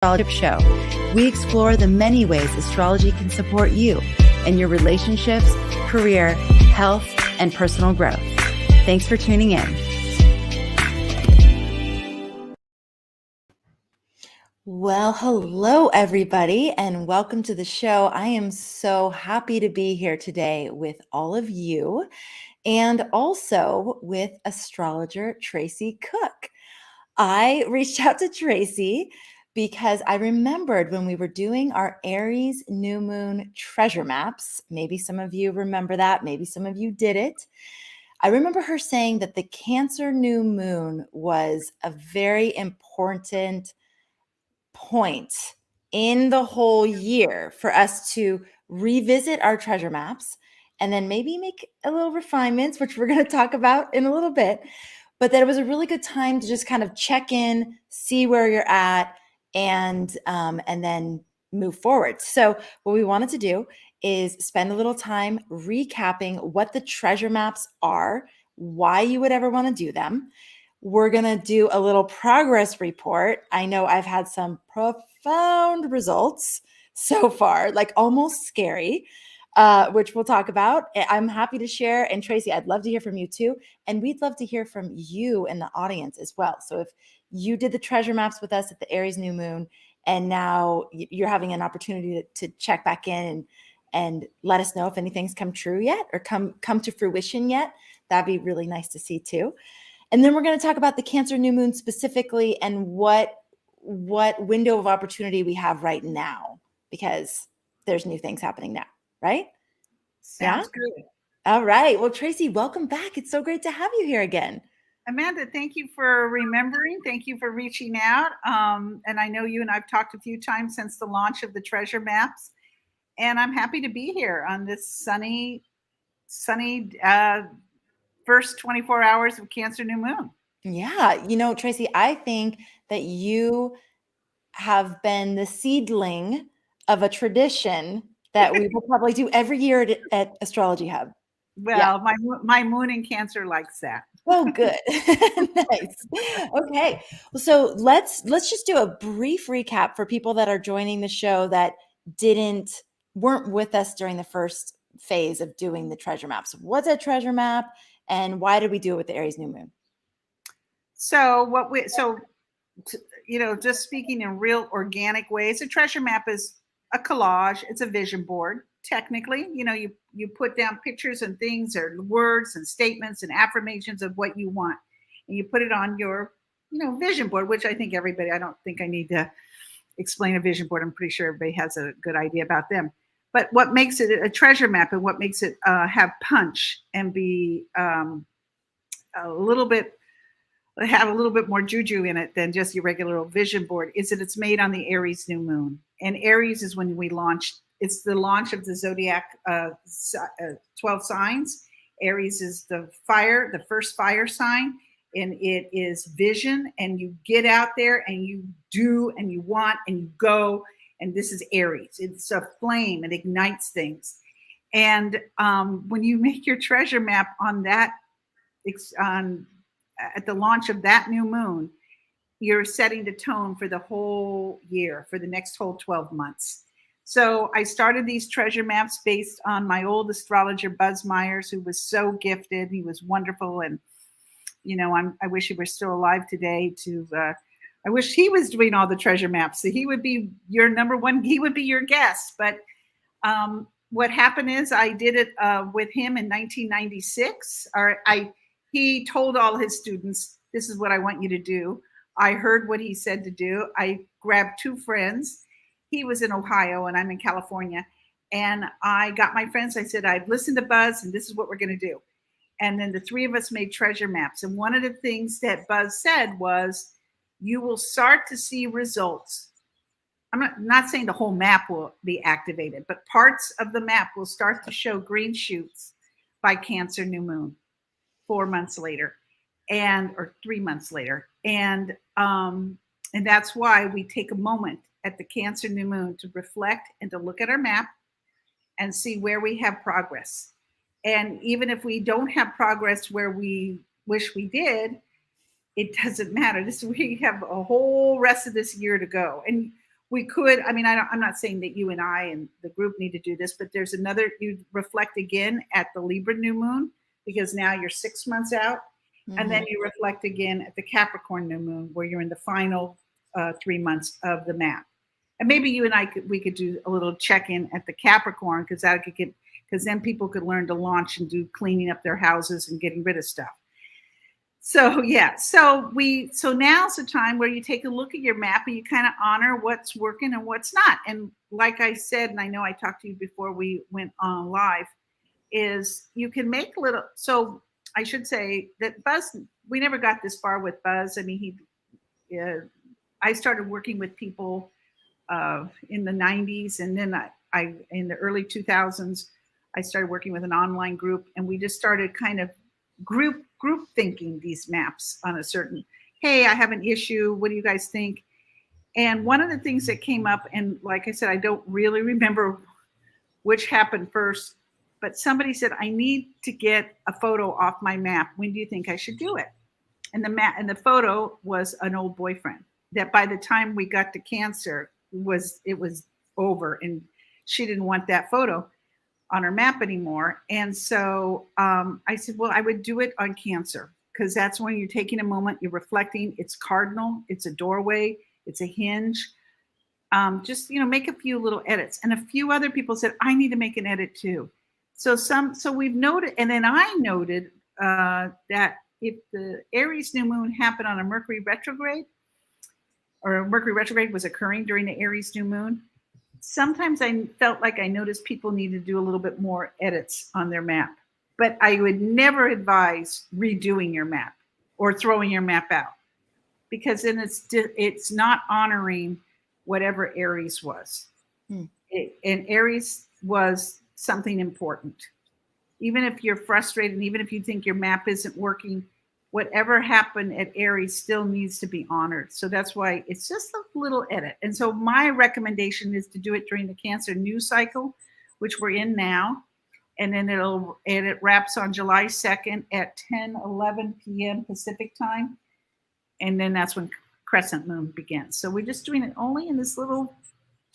Astrology Show. We explore the many ways astrology can support you in your relationships, career, health, and personal growth. Thanks for tuning in. Well, hello, everybody, and welcome to the show. I am so happy to be here today with all of you and also with astrologer Tracy Cook. I reached out to Tracy because I remembered when we were doing our Aries New Moon treasure maps. Maybe some of you remember that. Maybe some of you did it. I remember her saying that the Cancer New Moon was a very important point in the whole year for us to revisit our treasure maps and then maybe make a little refinements, which we're going to talk about in a little bit. But that it was a really good time to just kind of check in, see where you're at, and then move forward. So what we wanted to do is spend a little time recapping what the treasure maps are, why you would ever want to do them. We're going to do a little progress report. I know I've had some profound results so far, like almost scary, which we'll talk about. I'm happy to share. And Tracy, I'd love to hear from you too. And we'd love to hear from you in the audience as well. So if you did the treasure maps with us at the Aries New Moon, and now you're having an opportunity to check back in and let us know if anything's come true yet or come to fruition yet, that'd be really nice to see too. And then we're going to talk about the Cancer New Moon specifically and what window of opportunity we have right now, because there's new things happening now, right? Sounds good. All right. Well, Tracy, welcome back. It's so great to have you here again. Amanda, thank you for remembering. Thank you for reaching out. And I know you and I've talked a few times since the launch of the treasure maps. And I'm happy to be here on this sunny first 24 hours of Cancer New Moon. Yeah. You know, Tracy, I think that you have been the seedling of a tradition that we will probably do every year at Astrology Hub. Well, yeah. my moon in Cancer likes that. Oh, good. Nice. Okay. Well, so let's just do a brief recap for people that are joining the show that weren't with us during the first phase of doing the treasure maps. What's a treasure map and why did we do it with the Aries New Moon? So just speaking in real organic ways, a treasure map is a collage. It's a vision board. Technically, you put down pictures and things or words and statements and affirmations of what you want. And you put it on your, vision board, which I think I don't think I need to explain a vision board. I'm pretty sure everybody has a good idea about them. But what makes it a treasure map and what makes it have punch and be have a little bit more juju in it than just your regular old vision board is that it's made on the Aries New Moon. And Aries is when we launched. It's the launch of the zodiac 12 signs. Aries is the first fire sign, and it is vision. And you get out there and you do and you want and you go. And this is Aries. It's a flame. It ignites things. And when you make your treasure map on that, at the launch of that new moon, you're setting the tone for the whole year, for the next whole 12 months. So I started these treasure maps based on my old astrologer, Buzz Myers, who was so gifted. He was wonderful. And, I wish he were still alive today I wish he was doing all the treasure maps. So he would be your number one. He would be your guest. But what happened is I did it with him in 1996. He told all his students, this is what I want you to do. I heard what he said to do. I grabbed two friends. He was in Ohio and I'm in California. And I got my friends. I said, I've listened to Buzz and this is what we're going to do. And then the three of us made treasure maps. And one of the things that Buzz said was, you will start to see results. I'm not saying the whole map will be activated, but parts of the map will start to show green shoots by Cancer New Moon 4 months later or 3 months later. And that's why we take a moment at the Cancer New Moon to reflect and to look at our map and see where we have progress. And even if we don't have progress where we wish we did, it doesn't matter. We have a whole rest of this year to go. And we could, I mean, I'm not saying that you and I and the group need to do this, but there's another, you reflect again at the Libra new moon, because now you're 6 months out. And then you reflect again at the Capricorn new moon, where you're in the final 3 months of the map. And maybe you and I we could do a little check-in at the Capricorn, because that could get, because then people could learn to launch and do cleaning up their houses and getting rid of stuff. So yeah, so now's the time where you take a look at your map and you kind of honor what's working and what's not. And like I said, and I know I talked to you before we went on live, is you can make little, so I should say that Buzz, we never got this far with Buzz. I mean, I started working with people in the 90s, and then I in the early 2000s, I started working with an online group, and we just started kind of group thinking these maps on a certain, hey, I have an issue, what do you guys think? And one of the things that came up, and like I said, I don't really remember which happened first, but somebody said, I need to get a photo off my map. When do you think I should do it? And the photo was an old boyfriend that by the time we got to Cancer, it was over, and she didn't want that photo on her map anymore. And so I said, well, I would do it on Cancer, because that's when you're taking a moment, you're reflecting. It's cardinal, it's a doorway, it's a hinge. Just, make a few little edits. And a few other people said, I need to make an edit too. So we've noted, and then I noted that if the Aries new moon happened on a Mercury retrograde, or Mercury retrograde was occurring during the Aries new moon, sometimes I felt like I noticed people need to do a little bit more edits on their map. But I would never advise redoing your map or throwing your map out, because then it's not honoring whatever Aries was. And Aries was something important. Even if you're frustrated, and even if you think your map isn't working, whatever happened at Aries still needs to be honored. So that's why it's just a little edit. And so my recommendation is to do it during the Cancer new cycle, which we're in now. And then it wraps on July 2nd at 10:11 p.m. Pacific time. And then that's when crescent moon begins. So we're just doing it only in this little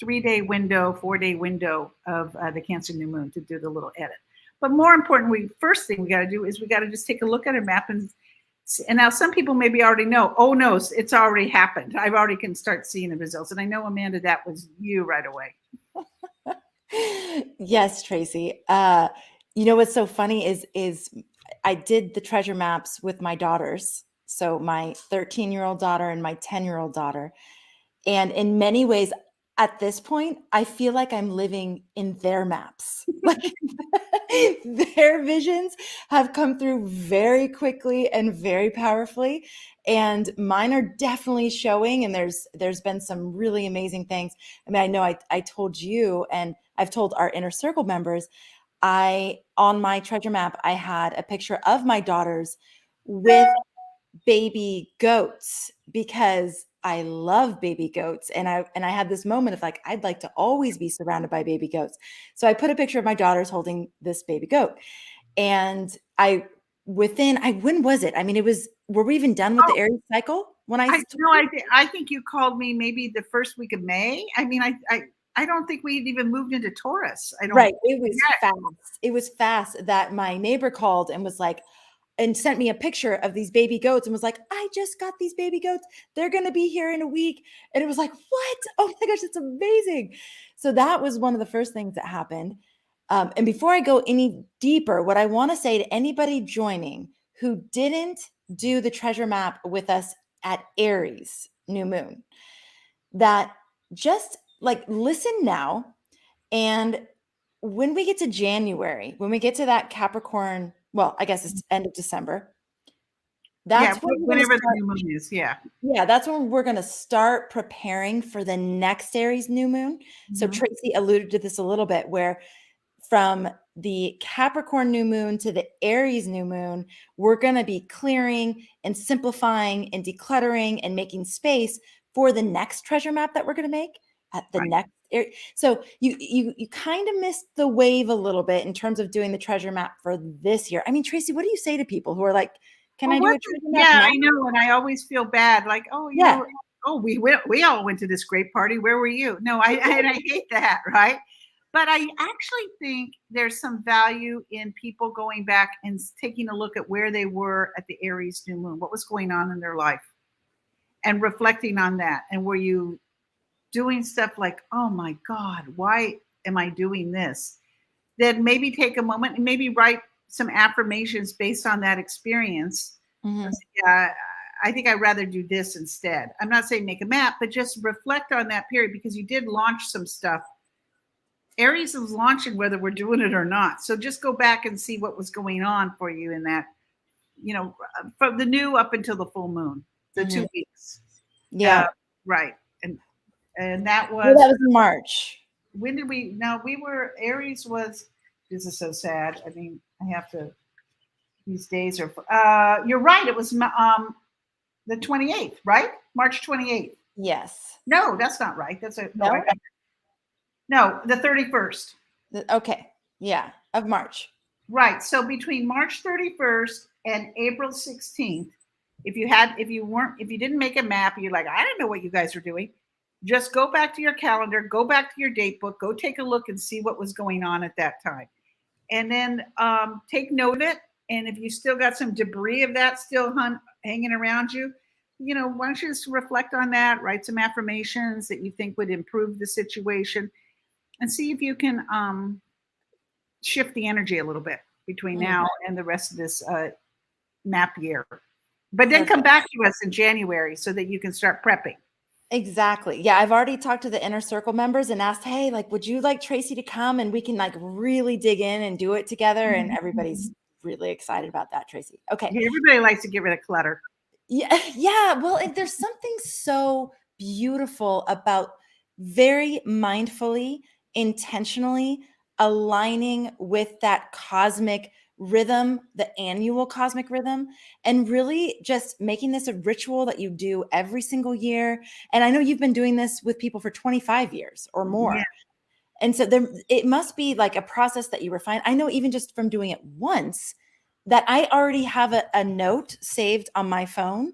4-day window of the Cancer new moon to do the little edit. But more importantly, first thing we got to do is we got to just take a look at our map. And now some people maybe already know, oh no, it's already happened. I've already can start seeing the results. And I know, Amanda, that was you right away. Yes, Tracy. What's so funny is I did the treasure maps with my daughters. So my 13-year-old daughter and my 10-year-old daughter. And in many ways, at this point, I feel like I'm living in their maps. Like their visions have come through very quickly and very powerfully. And mine are definitely showing. And there's been some really amazing things. I mean, I know I told you, and I've told our inner circle members, on my treasure map, I had a picture of my daughters with baby goats, because I love baby goats. And I had this moment of like, I'd like to always be surrounded by baby goats. So I put a picture of my daughters holding this baby goat. And when was it? I mean, were we even done with the Aries cycle? I think you called me maybe the first week of May. I mean, I don't think we'd even moved into Taurus. Right. It was fast. It was fast that my neighbor called and was like, and sent me a picture of these baby goats and was like, I just got these baby goats. They're going to be here in a week. And it was like, what? Oh my gosh, it's amazing. So that was one of the first things that happened. And before I go any deeper, what I want to say to anybody joining who didn't do the treasure map with us at Aries New Moon, that just like listen now. And when we get to January, when we get to that Capricorn, well, I guess it's end of December. That's whenever the new moon is. Yeah. Yeah. That's when we're going to start preparing for the next Aries new moon. Mm-hmm. So Tracy alluded to this a little bit, where from the Capricorn new moon to the Aries new moon, we're going to be clearing and simplifying and decluttering and making space for the next treasure map that we're going to make at the next. So you kind of missed the wave a little bit in terms of doing the treasure map for this year. I mean, Tracy, what do you say to people who are like, can I do a treasure map? Yeah, now? I know. And I always feel bad. Like, oh, you know, oh, we all went to this great party. Where were you? No, I hate that, right? But I actually think there's some value in people going back and taking a look at where they were at the Aries new moon, what was going on in their life, and reflecting on that. And were you doing stuff like, oh my God, why am I doing this? Then maybe take a moment and maybe write some affirmations based on that experience. Mhm. Yeah, I think I'd rather do this instead. I'm not saying make a map, but just reflect on that period because you did launch some stuff. Aries is launching whether we're doing it or not. So just go back and see what was going on for you in that, from the new up until the full moon, the 2 weeks. Yeah. Right. And that Well, was, that was in March. when did we, no, we were, Aries was, this is so sad. I mean, I have to, these days are, you're right. It was the 28th, right? March 28th. Yes. No, that's not right. That's a, No? no, the 31st. Okay. Yeah. Of March. Right. So between March 31st and April 16th, if you didn't make a map, you're like, I don't know what you guys are doing. Just go back to your calendar, go back to your date book, go take a look and see what was going on at that time. And then take note of it. And if you still got some debris of that still hanging around you, why don't you just reflect on that, write some affirmations that you think would improve the situation, and see if you can shift the energy a little bit between now and the rest of this map year. But then come back to us in January so that you can start prepping. Exactly. Yeah. I've already talked to the inner circle members and asked, hey, like, would you like Tracy to come and we can like really dig in and do it together? And everybody's really excited about that, Tracy. Okay. Yeah, everybody likes to get rid of clutter. Yeah. Yeah. Well, there's something so beautiful about very mindfully, intentionally aligning with that cosmic rhythm, the annual cosmic rhythm, and really just making this a ritual that you do every single year. And I know you've been doing this with people for 25 years or more. Yeah. And so it must be like a process that you refine. I know even just from doing it once that I already have a note saved on my phone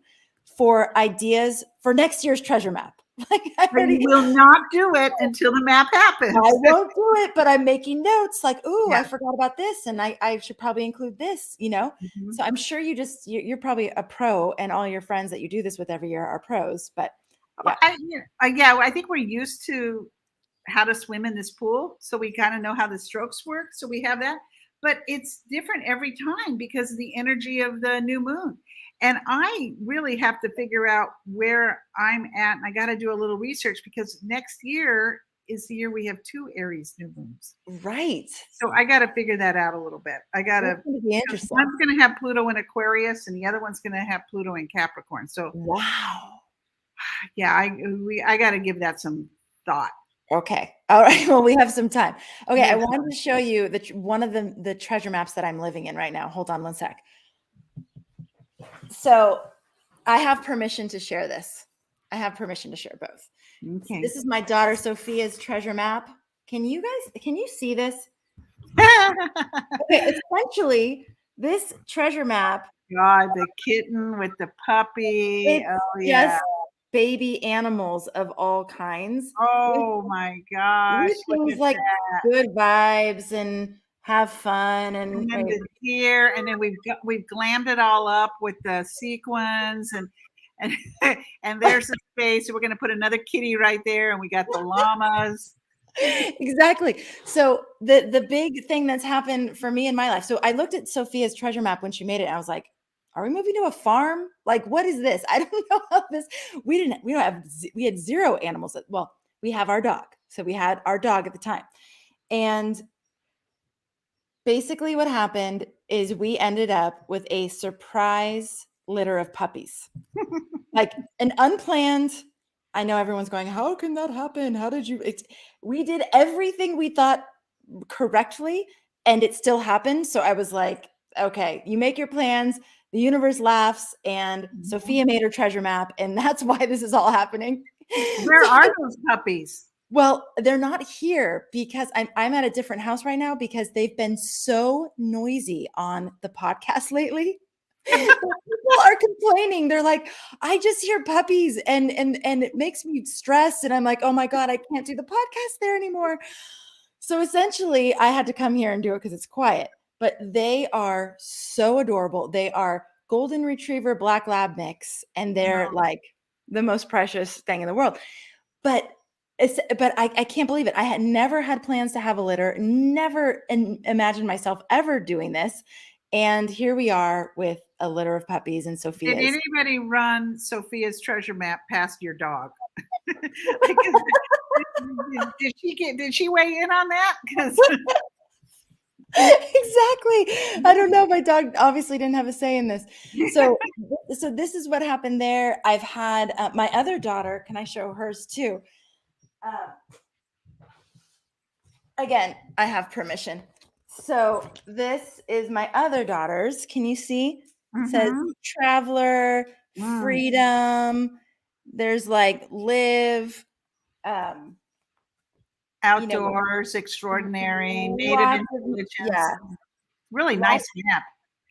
for ideas for next year's treasure map. Like you will not do it until the map happens. I won't do it, but I'm making notes like, ooh, I forgot about this. And I should probably include this, So I'm sure you're probably a pro, and all your friends that you do this with every year are pros, but yeah. I think we're used to how to swim in this pool. So we kind of know how the strokes work. So we have that, but it's different every time because of the energy of the new moon. And I really have to figure out where I'm at. And I got to do a little research because next year is the year we have 2 Aries new moons. Right. So I got to figure that out a little bit. I got to, one's going to have Pluto in Aquarius and the other one's going to have Pluto in Capricorn. So, wow. Yeah, I got to give that some thought. Okay. All right. Well, we have some time. Okay. I wanted to show you one of the treasure maps that I'm living in right now. Hold on one sec. So I have permission to share this. I have permission to share both. Okay. This is my daughter Sophia's treasure map. Can you see this? Okay, essentially, this treasure map. God, the kitten with the puppy. Just baby animals of all kinds. Oh my gosh. Things like good vibes and have fun and the deer, and then we've glammed it all up with the sequins and there's a space. So we're going to put another kitty right there, and we got the llamas. Exactly. So the big thing that's happened for me in my life. So I looked at Sophia's treasure map when she made it. And I was like, are we moving to a farm? Like, what is this? I don't know how this. We had 0 animals. Well, we have our dog. So we had our dog at the time. And basically what happened is we ended up with a surprise litter of puppies, like an unplanned. I know everyone's going, how can that happen? How did you? We did everything we thought correctly, and it still happened. So I was like, okay, you make your plans, the universe laughs, and Sophia made her treasure map, and that's why this is all happening. Where are those puppies? Well, they're not here because I'm at a different house right now because they've been so noisy on the podcast lately. People are complaining. They're like, I just hear puppies and it makes me stressed. And I'm like, oh my God, I can't do the podcast there anymore. So essentially, I had to come here and do it because it's quiet. But they are so adorable. They are golden retriever black lab mix, and they're No. like the most precious thing in the world. But I can't believe it. I had never had plans to have a litter, never imagined myself ever doing this. And here we are with a litter of puppies and Did Sophia's. anybody run Sophia's treasure map past your dog? Because did she weigh in on that? Because Exactly. I don't know. My dog obviously didn't have a say in this. So, so this is what happened there. I've had my other daughter. Can I show hers too? Again, I have permission. So this is my other daughter's. Can you see? It says traveler, freedom. There's like live, um, outdoors, extraordinary, native lots of, intelligence. yeah. Really Lots nice map.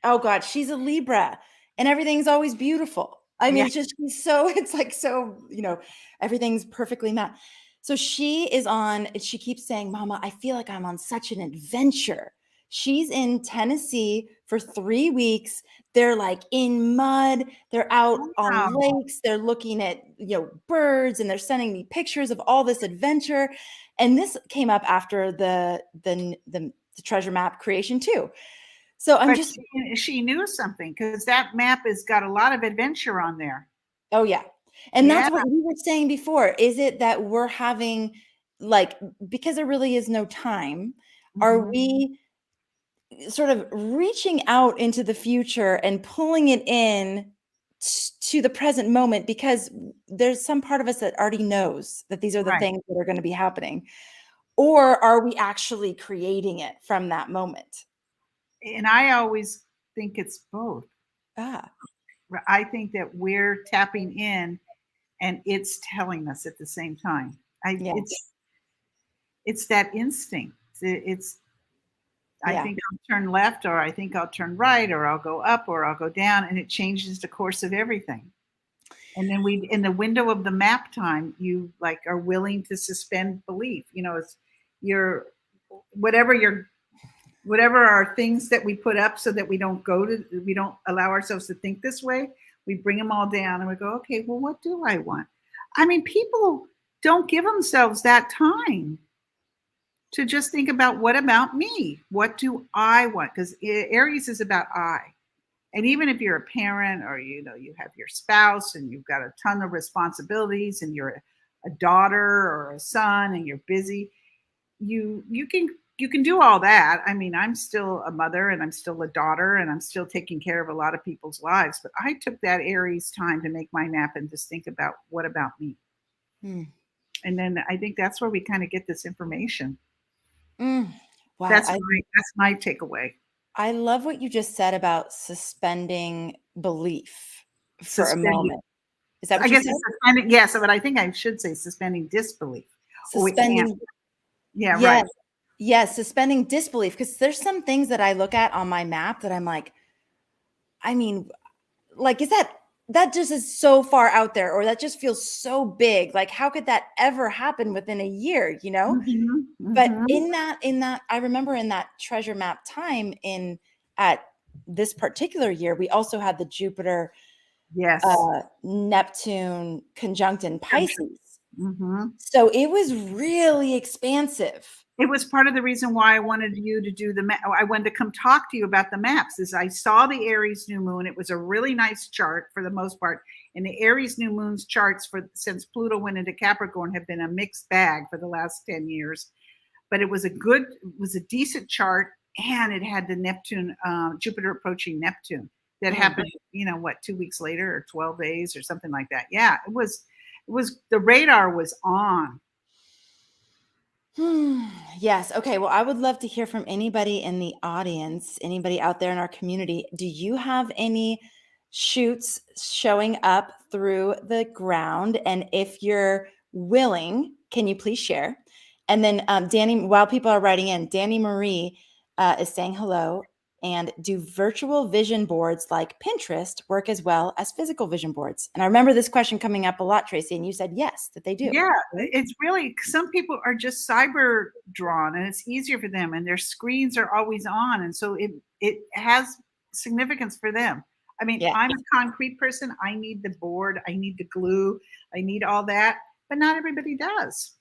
Oh God, she's a Libra and everything's always beautiful. I mean, Yeah. it's just she's so it's like so, everything's perfectly met. So she is on, she keeps saying, Mama, I feel like I'm on such an adventure. She's in Tennessee for 3 weeks. They're like in mud, they're out on Wow. lakes, they're looking at, birds, and they're sending me pictures of all this adventure. And this came up after the treasure map creation too. So I'm But just she knew something because that map has got a lot of adventure on there. Oh, yeah. And Yeah. that's what we were saying before. Is it that we're having, like, because there really is no time, are we sort of reaching out into the future and pulling it in to the present moment? Because there's some part of us that already knows that these are the Right. things that are going to be happening. Or are we actually creating it from that moment? And I always think it's both. Ah, I think that we're tapping in and it's telling us at the same time. yeah, It's that instinct. It's I yeah, think I'll turn left, or I think I'll turn right, or I'll go up, or I'll go down, and it changes the course of everything. And then we, in the window of the map time, you like are willing to suspend belief. It's your whatever your whatever are things that we put up so that we don't allow ourselves to think this way. We bring them all down and we go, okay, well, what do I want? I mean, people don't give themselves that time to just think about what about me? What do I want? Because Aries is about I. And even if you're a parent or you have your spouse and you've got a ton of responsibilities and you're a daughter or a son and you're busy, you can do all that. I mean, I'm still a mother and I'm still a daughter and I'm still taking care of a lot of people's lives. But I took that Aries time to make my map and just think about what about me. Hmm. And then I think that's where we kind of get this information. Wow. That's my takeaway. I love what you just said about suspending belief for a Suspending. moment. Is that I what you guess said? it's suspending. Yes, but I think I should say suspending disbelief. Or we can't. Suspending, Yeah, right. yes, yes, suspending disbelief. Because there's some things that I look at on my map that I'm like, I mean, like, is that just is so far out there, or that just feels so big? Like, how could that ever happen within a year, But Mhm. in that, I remember in that treasure map time at this particular year, we also had the Jupiter Yes. Neptune conjunct in Pisces. Mhm. So it was really expansive. It was part of the reason why I wanted you to do the map. I wanted to come talk to you about the maps. Is I saw the Aries new moon. It was a really nice chart for the most part. And the Aries new moon's charts since Pluto went into Capricorn have been a mixed bag for the last 10 years. But it was a decent chart, and it had the Neptune, Jupiter approaching Neptune. That happened, 2 weeks later, or 12 days, or something like that. Yeah, it was the radar was on. Yes. Okay. Well, I would love to hear from anybody in the audience, anybody out there in our community. Do you have any shoots showing up through the ground? And if you're willing, can you please share? And then Danny, while people are writing in, Danny Marie is saying hello. And do virtual vision boards like Pinterest work as well as physical vision boards? And I remember this question coming up a lot, Tracy, and you said yes, that they do. Yeah, it's really, some people are just cyber drawn and it's easier for them and their screens are always on. And so it has significance for them. I mean, Yeah. I'm a concrete person. I need the board, I need the glue, I need all that, but not everybody does.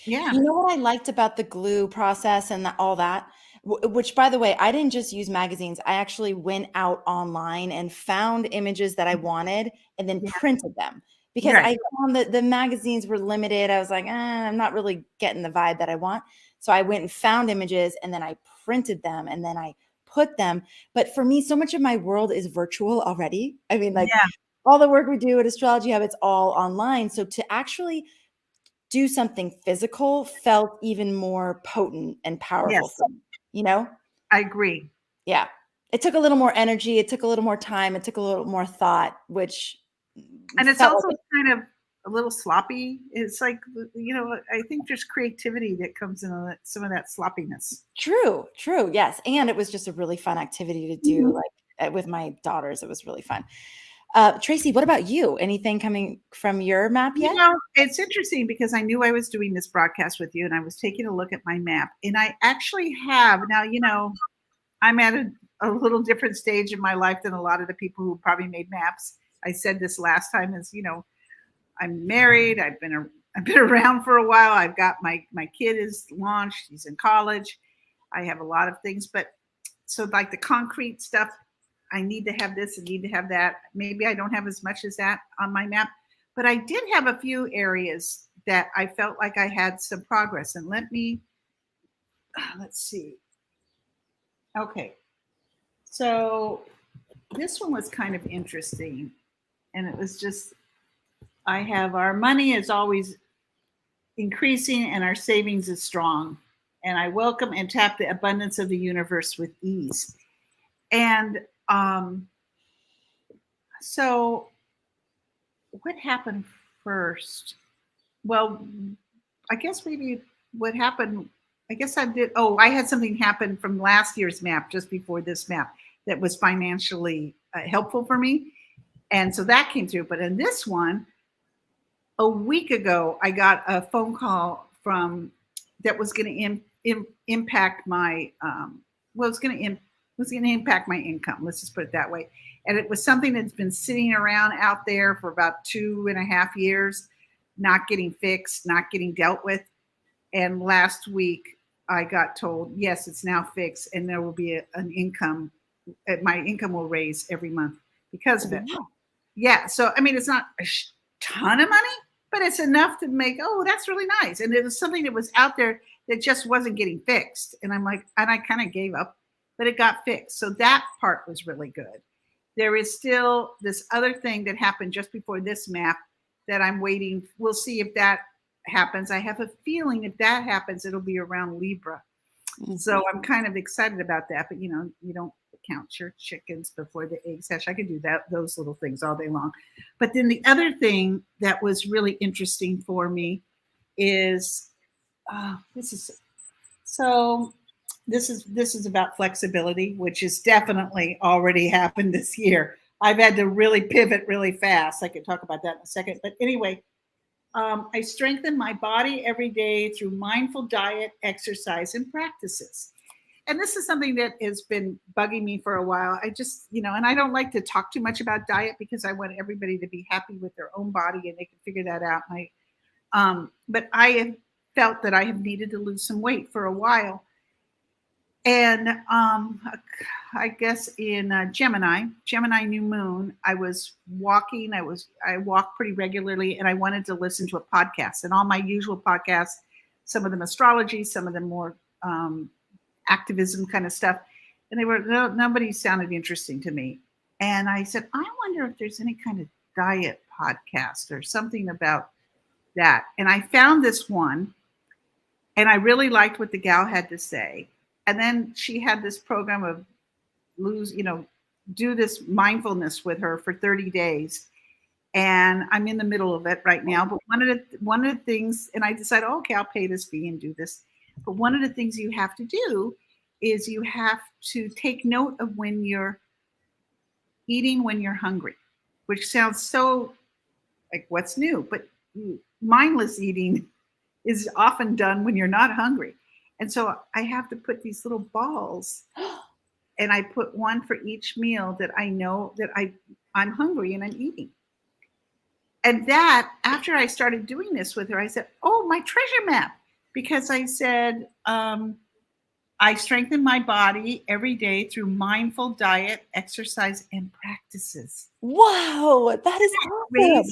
Yeah. You know what I liked about the glue process and all that? Which, by the way, I didn't just use magazines. I actually went out online and found images that I wanted and then Yeah. printed them because Right. I found that the magazines were limited. I was like, I'm not really getting the vibe that I want. So I went and found images and then I printed them and then I put them. But for me, so much of my world is virtual already. I mean, like Yeah. all the work we do at Astrology Hub, it's all online. So to actually do something physical felt even more potent and powerful Yes, for me, you know? I agree. Yeah. It took a little more energy, it took a little more time, it took a little more thought, which And it's felt also like kind of a little sloppy. It's like, I think there's creativity that comes in some of that sloppiness. true, true, yes, and it was just a really fun activity to do, like, with my daughters, it was really fun. Tracy, what about you? Anything coming from your map yet? It's interesting because I knew I was doing this broadcast with you and I was taking a look at my map. And I actually have now, I'm at a little different stage in my life than a lot of the people who probably made maps. I said this last time is, I'm married. I've been around for a while. I've got my kid is launched. He's in college. I have a lot of things, but so like the concrete stuff, I need to have this and need to have that. Maybe I don't have as much as that on my map, but I did have a few areas that I felt like I had some progress. And let's see. Okay. So this one was kind of interesting. And it was just, I have our money is always increasing and our savings is strong. And I welcome and tap the abundance of the universe with ease. And so what happened first? Well, I guess maybe what happened, I guess I had something happen from last year's map just before this map that was financially helpful for me. And so that came through. But in this one, a week ago, I got a phone call from that was going to impact my was going to impact my income. Let's just put it that way. And it was something that's been sitting around out there for about 2.5 years, not getting fixed, not getting dealt with. And last week, I got told, yes, it's now fixed, and there will be an income. My income will raise every month because of it. Wow. Yeah. So, I mean, it's not a ton of money, but it's enough to make, oh, that's really nice. And it was something that was out there that just wasn't getting fixed. And I'm like, and I kind of gave up, but it got fixed. So that part was really good. There is still this other thing that happened just before this map that I'm waiting. We'll see if that happens. I have a feeling if that happens, it'll be around Libra. Mm-hmm. So I'm kind of excited about that. But, you don't count your chickens before the eggs hatch. I can do those little things all day long. But then the other thing that was really interesting for me is this is about flexibility, which has definitely already happened this year. I've had to really pivot really fast. I could talk about that in a second. But anyway, I strengthen my body every day through mindful diet, exercise, and practices. And this is something that has been bugging me for a while. I just, and I don't like to talk too much about diet because I want everybody to be happy with their own body and they can figure that out. But I have felt that I have needed to lose some weight for a while. And I guess in Gemini New Moon, I was walking. I walk pretty regularly, and I wanted to listen to a podcast. And all my usual podcasts, some of them astrology, some of them more activism kind of stuff, and nobody sounded interesting to me. And I said, I wonder if there's any kind of diet podcast or something about that. And I found this one, and I really liked what the gal had to say. And then she had this program of do this mindfulness with her for 30 days. And I'm in the middle of it right now. But one of the things, and I decided, okay, I'll pay this fee and do this. But one of the things you have to do is you have to take note of when you're eating when you're hungry, which sounds so like what's new, but mindless eating is often done when you're not hungry. And so I have to put these little balls, and I put one for each meal that I know that I'm hungry and I'm eating. And that, after I started doing this with her, I said, oh, my treasure map. Because I said, I strengthen my body every day through mindful diet, exercise, and practices. Wow, that is awesome.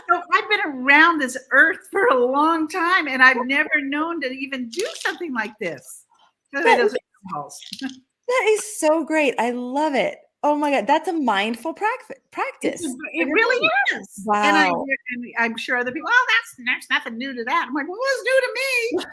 So I've been around this earth for a long time, and I've never known to even do something like this. So That those is, are balls. that is so great. I love it. Oh my God, that's a mindful practice. It really is. And Wow. I'm sure other people, oh, there's nothing new to that. I'm like, well, what's new to me?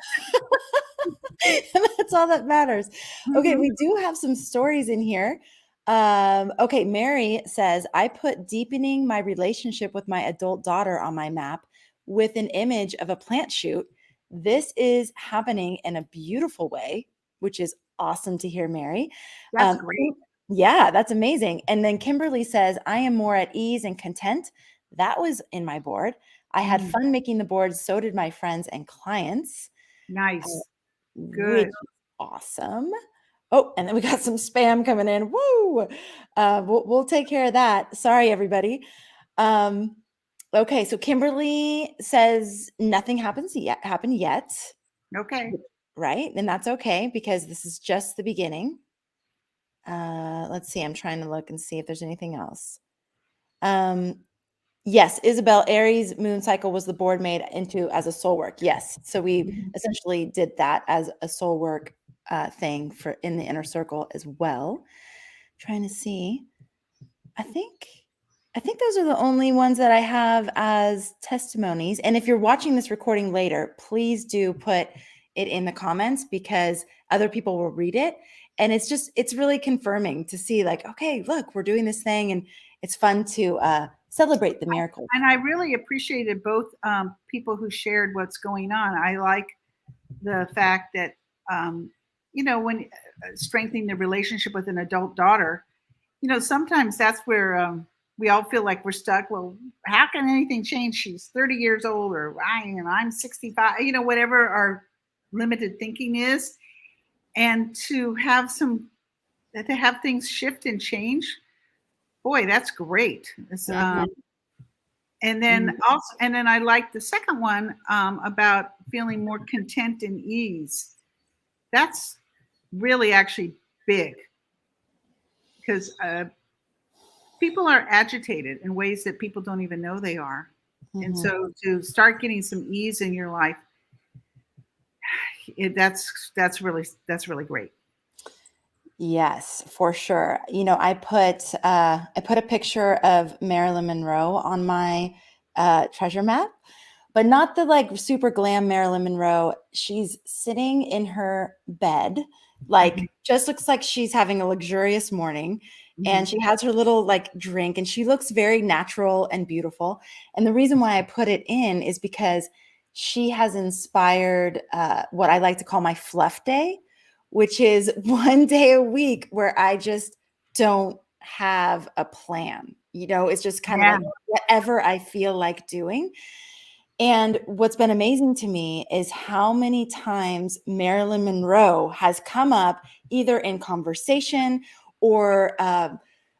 That's all that matters. Okay, Mhm. we do have some stories in here. Okay, Mary says, I put deepening my relationship with my adult daughter on my map with an image of a plant shoot. This is happening in a beautiful way, which is awesome to hear, Mary. That's great. Yeah, that's amazing. And then Kimberly says, I am more at ease and content. That was in my board. I had Mm, fun making the boards. So did my friends and clients, nice. which Good. is awesome. Oh, and then we got some spam coming in. Woo! We'll take care of that. Sorry, everybody. Okay, so Kimberly says nothing happened yet, Okay. right? And that's okay because this is just the beginning. Let's see. I'm trying to look and see if there's anything else. Yes, Isabel, Aries moon cycle was the board made into as a soul work. Yes. So we essentially did that as a soul work thing for in the inner circle as well. Trying to see. I think those are the only ones that I have as testimonies. And if you're watching this recording later, please do put it in the comments because other people will read it. And it's really confirming to see like, okay, look, we're doing this thing and it's fun to celebrate the miracles. And I really appreciated both people who shared what's going on. I like the fact that, when strengthening the relationship with an adult daughter, sometimes that's where we all feel like we're stuck. Well, how can anything change? She's 30 years old, or I'm 65, whatever our limited thinking is. And to have things shift and change, boy, that's great. Mhm. And Mhm. then I like the second one about feeling more content and ease. That's really actually big because people are agitated in ways that people don't even know they are. And Mhm. so to start getting some ease in your life, that's really great. Yes, for sure. I put a picture of Marilyn Monroe on my treasure map, but not the like super glam Marilyn Monroe. She's sitting in her bed, Mhm, like just looks like she's having a luxurious morning. And mhm. she has her little like drink and she looks very natural and beautiful. And the reason why I put it in is because she has inspired what I like to call my fluff day, which is one day a week where I just don't have a plan. It's just kind of Yeah, like whatever I feel like doing. And what's been amazing to me is how many times Marilyn Monroe has come up either in conversation or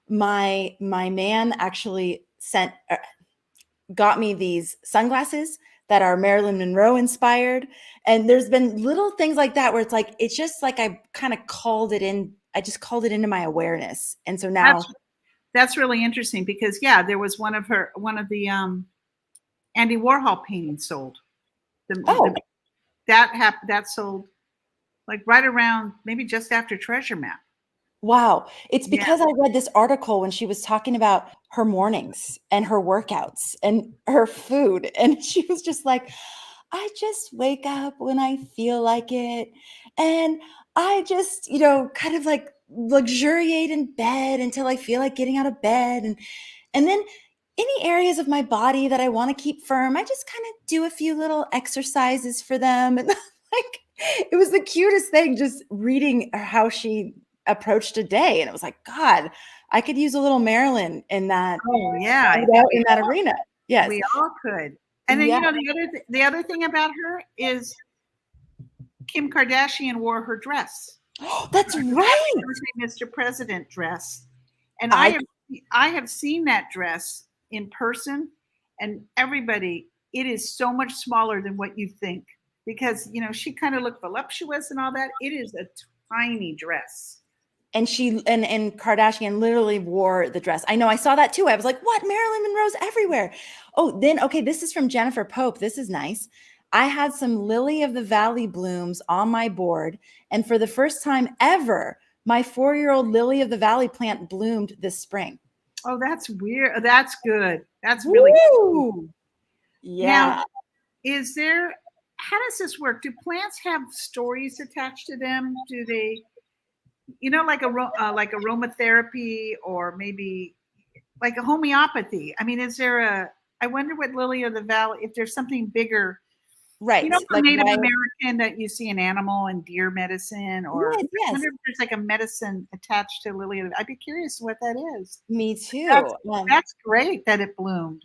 my man actually got me these sunglasses that are Marilyn Monroe inspired. And there's been little things like that where it's just like I kind of called it in. I just called it into my awareness. And so now, that's really interesting because there was one of the Andy Warhol paintings sold. oh, That sold like right around maybe just after Treasure Map. wow. It's Yeah, because I read this article when she was talking about her mornings and her workouts and her food. And she was just like, I just wake up when I feel like it. And I just, kind of like luxuriate in bed until I feel like getting out of bed. And then any areas of my body that I want to keep firm, I just kind of do a few little exercises for them. Like, it was the cutest thing, just reading how she approached a day. And it was like, God, I could use a little Marilyn in that, Oh yeah, in that arena. Yes. we all could. And then Yeah. the other thing about her is Kim Kardashian wore her dress. That's right. Mr. President dress. And I I have seen that dress in person, and everybody, it is so much smaller than what you think, because she kind of looked voluptuous and all that. It is a tiny dress. and she and Kardashian literally wore the dress. I know, I saw that too. I was like, what? Marilyn Monroe's everywhere. Oh, then okay, this is from Jennifer Pope. This is nice. I had some lily of the valley blooms on my board, and for the first time ever, my 4-year-old lily of the valley plant bloomed this spring. Oh, that's weird. That's good. That's really Woo! Yeah. Now, how does this work? Do plants have stories attached to them? Do they, like like aromatherapy, or maybe like a homeopathy? I mean, I wonder what lily of the valley, if there's something bigger. Right. For Like Native American, that you see an animal and deer medicine, or yes, I wonder if there's like a medicine attached to lily. I'd be curious what that is. me too. That's great that it bloomed.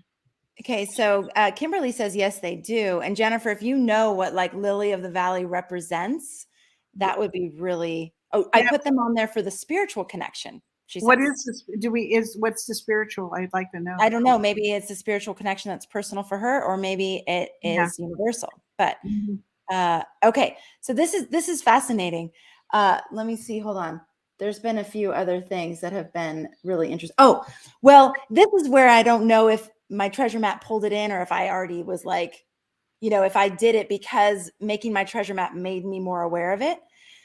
Okay, so Kimberly says yes, they do. And Jennifer, if you know what like lily of the valley represents, that would be really. Oh, I put them on there for the spiritual connection. She says. What is this? What's the spiritual? I'd like to know. I don't know. Maybe it's a spiritual connection that's personal for her, or maybe it is universal. But okay, so this is fascinating. Let me see. Hold on. There's been a few other things that have been really interesting. Oh, well, this is where I don't know if my treasure map pulled it in, or if I already was like, if I did it because making my treasure map made me more aware of it.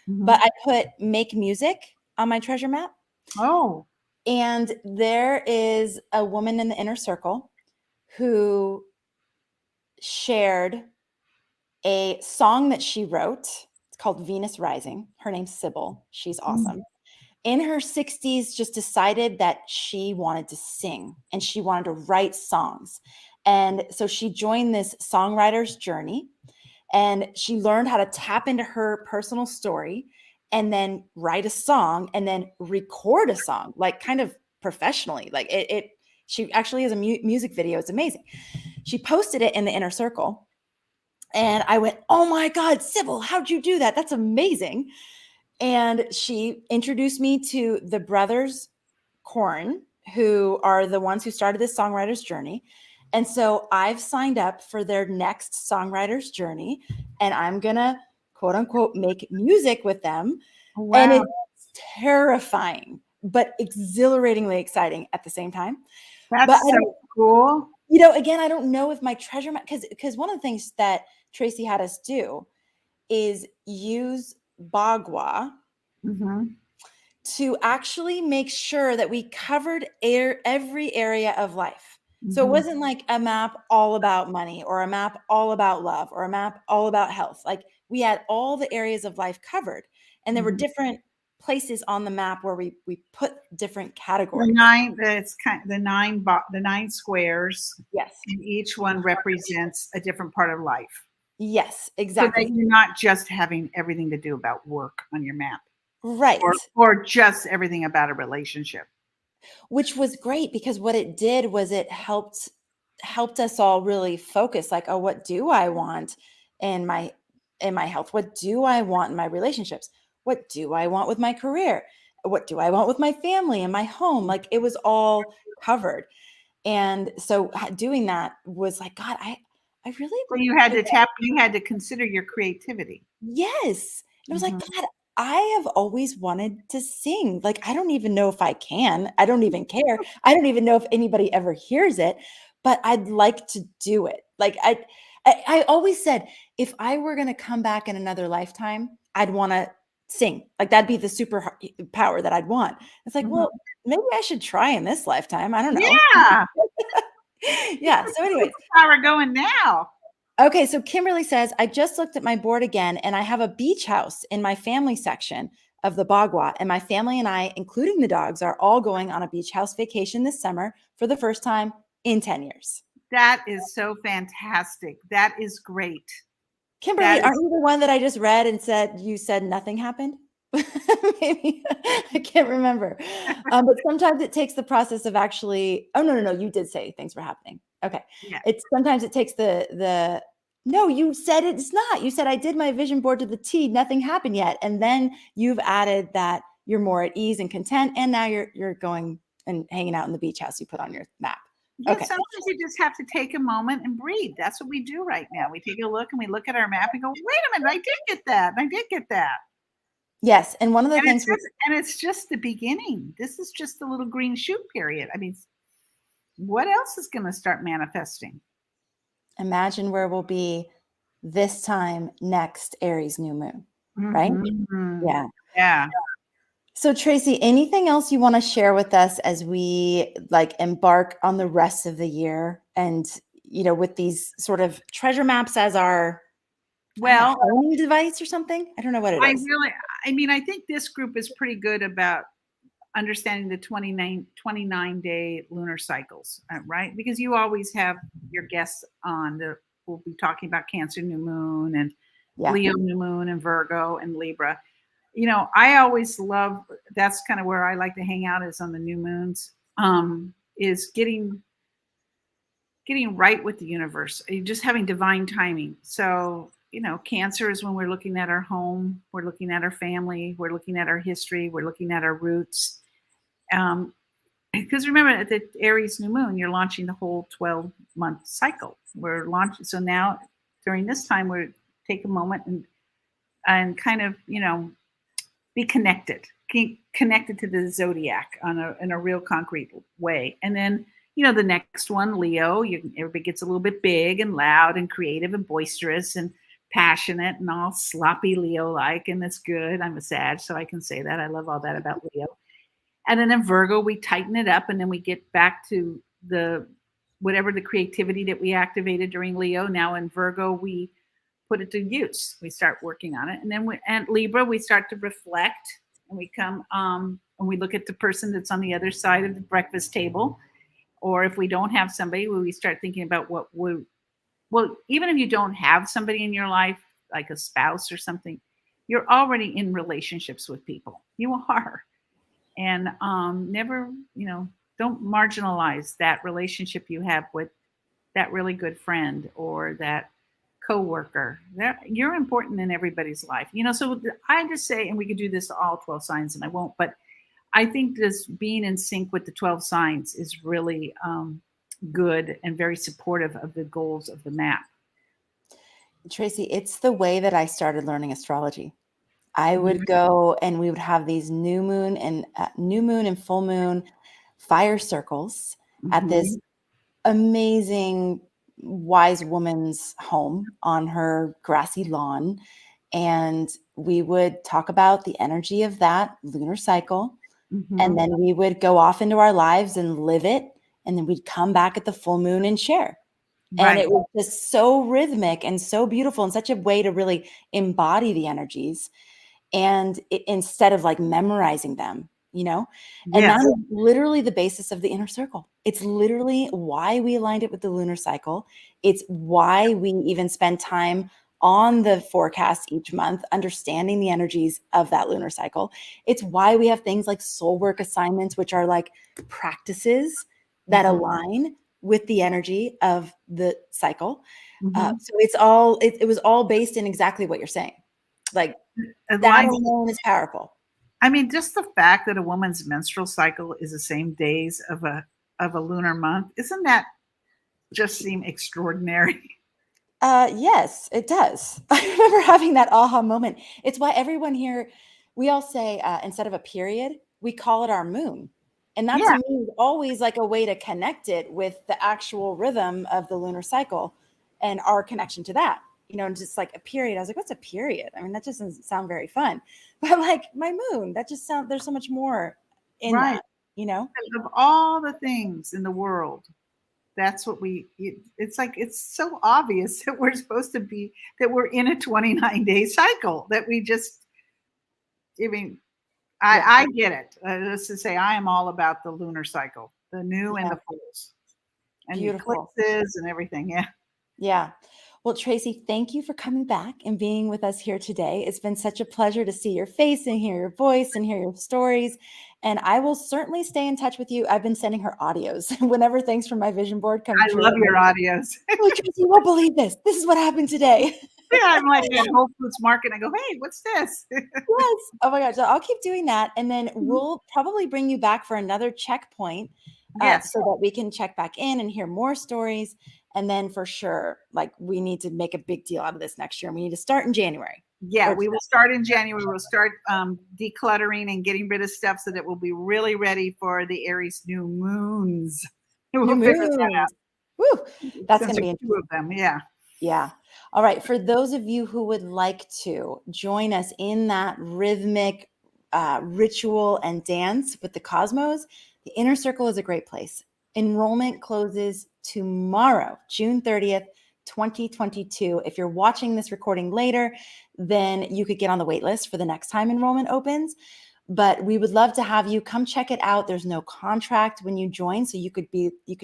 But I put make music on my treasure map. Oh. And there is a woman in the inner circle who shared a song that she wrote. It's called Venus Rising. Her name's Sybil. She's awesome. In her 60s, just decided that she wanted to sing and she wanted to write songs. And so she joined this songwriter's journey, and she learned how to tap into her personal story and then write a song and then record a song, like kind of professionally. Like she actually has a music video. It's amazing. She posted it in the inner circle, and I went, oh my God, Sybil, how'd you do that? That's amazing. And she introduced me to the brothers Korn, who are the ones who started this songwriter's journey. And so I've signed up for their next songwriter's journey, and I'm going to quote unquote make music with them. Wow. And it's terrifying, but exhilaratingly exciting at the same time. That's so cool. Again, I don't know if my treasure map, because one of the things that Tracy had us do is use Bagua to actually make sure that we covered every area of life. So it wasn't like a map all about money, or a map all about love, or a map all about health. Like, we had all the areas of life covered, and there were different places on the map where we put different categories. The nine squares. Yes. And each one represents a different part of life. Yes, exactly. So that you're not just having everything to do about work on your map. Right. Or just everything about a relationship. Which was great, because what it did was it helped us all really focus, like, oh, what do I want in my health? What do I want in my relationships? What do I want with my career? What do I want with my family and my home? Like, it was all covered. And so doing that was like, God, I really. So you had to consider your creativity. Yes. And I was like, God, I have always wanted to sing. Like, I don't even know if I can. I don't even care. I don't even know if anybody ever hears it, but I'd like to do it. Like, I always said, if I were going to come back in another lifetime, I'd want to sing. Like, that'd be the super power that I'd want. It's like, well, maybe I should try in this lifetime. I don't know. Yeah. Yeah. So anyways, how we're going now. Okay, so Kimberly says, I just looked at my board again, and I have a beach house in my family section of the Bagua, and my family and I, including the dogs, are all going on a beach house vacation this summer for the first time in 10 years. That is so fantastic. That is great. Kimberly, That aren't is, you the one that I just read and said you said nothing happened? Maybe I can't remember. But sometimes it takes the process of actually. Oh no, you did say things were happening. Okay, yeah. it's sometimes it takes the. No, you said it's not. You said I did my vision board to the T. Nothing happened yet, and then you've added that you're more at ease and content, and now you're going and hanging out in the beach house you put on your map. Yeah, Okay. sometimes you just have to take a moment and breathe. That's what we do right now. We take a look and we look at our map and go, wait a minute, I did get that. I did get that. Yes, and one of the And things it's just the beginning. This is just the little green shoot period. I mean, what else is going to start manifesting? imagine where we'll be this time next Aries new moon, right? Mm-hmm. Yeah. Yeah. So Tracy, anything else you want to share with us as we like embark on the rest of the year and with these sort of treasure maps as our Well, homing device or something? I don't know what it is. I mean, I think this group is pretty good about understanding the 29 day lunar cycles, right? Because you always have your guests on we'll be talking about Cancer new moon and Yeah. Leo new moon and Virgo and Libra. I always love, that's kind of where I like to hang out, is on the new moons, is getting right with the universe, just having divine timing. So, Cancer is when we're looking at our home, we're looking at our family, we're looking at our history, we're looking at our roots. Because remember, at the Aries new moon, you're launching the whole 12-month cycle. We're launching. So now during this time, we take a moment and kind of, be connected to the zodiac in a real concrete way. And then, the next one, Leo, everybody gets a little bit big and loud and creative and boisterous and passionate and all sloppy Leo-like, and that's good. I'm a Sag, so I can say that. I love all that about Leo. And then in Virgo, we tighten it up, and then we get back to whatever the creativity that we activated during Leo. Now in Virgo, we put it to use. We start working on it. And then and Libra, we start to reflect, and we come and we look at the person that's on the other side of the breakfast table. Or if we don't have somebody, we start thinking about even if you don't have somebody in your life, like a spouse or something, you're already in relationships with people. You are. And never, don't marginalize that relationship you have with that really good friend or that coworker. You're important in everybody's life. So I just say, and we could do this to all 12 signs, and I won't, but I think this being in sync with the 12 signs is really good and very supportive of the goals of the map. Tracy, it's the way that I started learning astrology. I would go and we would have these new moon and full moon fire circles at this amazing wise woman's home on her grassy lawn. And we would talk about the energy of that lunar cycle. And then we would go off into our lives and live it. And then we'd come back at the full moon and share. And it was just so rhythmic and so beautiful and such a way to really embody the energies. And instead of like memorizing them, and that is literally the basis of the inner circle. It's literally why we aligned it with the lunar cycle. It's why we even spend time on the forecast each month, understanding the energies of that lunar cycle. It's why we have things like soul work assignments, which are like practices that align with the energy of the cycle. So it was all based in exactly what you're saying. Like, that alone is powerful. I mean, just the fact that a woman's menstrual cycle is the same days of a lunar month, isn't that just seem extraordinary? Yes, it does. I remember having that aha moment. It's why everyone here, we all say instead of a period, we call it our moon. And that to me is always like a way to connect it with the actual rhythm of the lunar cycle and our connection to that. Just like a period. I was like, what's a period? I mean, that just doesn't sound very fun. But like my moon, that just sounds, there's so much more in that, Of all the things in the world, that's what it's like, it's so obvious that we're supposed to be, that we're in a 29-day cycle, that we just, I mean, I get it. Let's just say I am all about the lunar cycle, the new and the fulls. And beautiful. eclipses and everything. Yeah. Yeah. Well, Tracy, thank you for coming back and being with us here today. It's been such a pleasure to see your face and hear your voice and hear your stories. And I will certainly stay in touch with you. I've been sending her audios whenever things from my vision board come I true. love your audios. Oh, Tracy, you won't believe this. This is what happened today. Yeah, I'm like at Whole Foods Market. I go, hey, what's this? Yes. Oh my gosh. So I'll keep doing that. And then we'll probably bring you back for another checkpoint Yes. so that we can check back in and hear more stories. And then for sure, like we need to make a big deal out of this next year. And we need to start in January. Yeah, we will start in January. We'll start decluttering and getting rid of stuff so that we'll be really ready for the Aries New Moons. We'll New figure that out. Woo! That's going Since to be there's two of them. Yeah. Yeah. All right. For those of you who would like to join us in that rhythmic ritual and dance with the cosmos, the Inner Circle is a great place. Enrollment closes tomorrow, June 30th, 2022. If you're watching this recording later, then you could get on the wait list for the next time enrollment opens. But we would love to have you come check it out. There's no contract when you join. So you could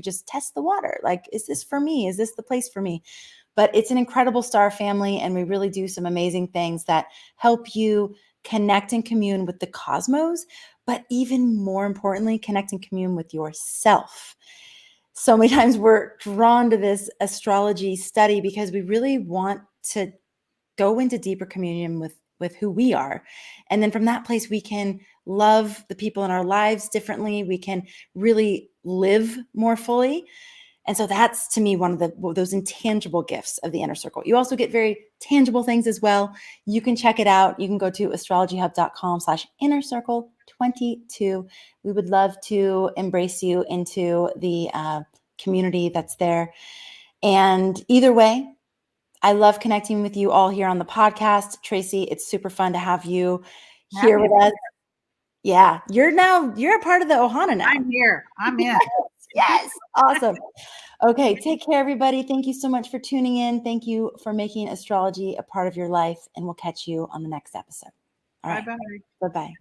just test the water. Like, is this for me? Is this the place for me? But it's an incredible star family, and we really do some amazing things that help you connect and commune with the cosmos, but even more importantly, connect and commune with yourself. So many times we're drawn to this astrology study because we really want to go into deeper communion with who we are. And then from that place, we can love the people in our lives differently. We can really live more fully. And so that's, to me, one of those intangible gifts of the Inner Circle. You also get very tangible things as well. You can check it out. You can go to astrologyhub.com/innercircle22. We would love to embrace you into the community that's there. And either way, I love connecting with you all here on the podcast. Tracy, it's super fun to have you here with us. Yeah, you're a part of the Ohana now. I'm here. I'm in. Yes. Awesome. Okay. Take care, everybody. Thank you so much for tuning in. Thank you for making astrology a part of your life, and we'll catch you on the next episode. All right. Bye-bye. Bye-bye.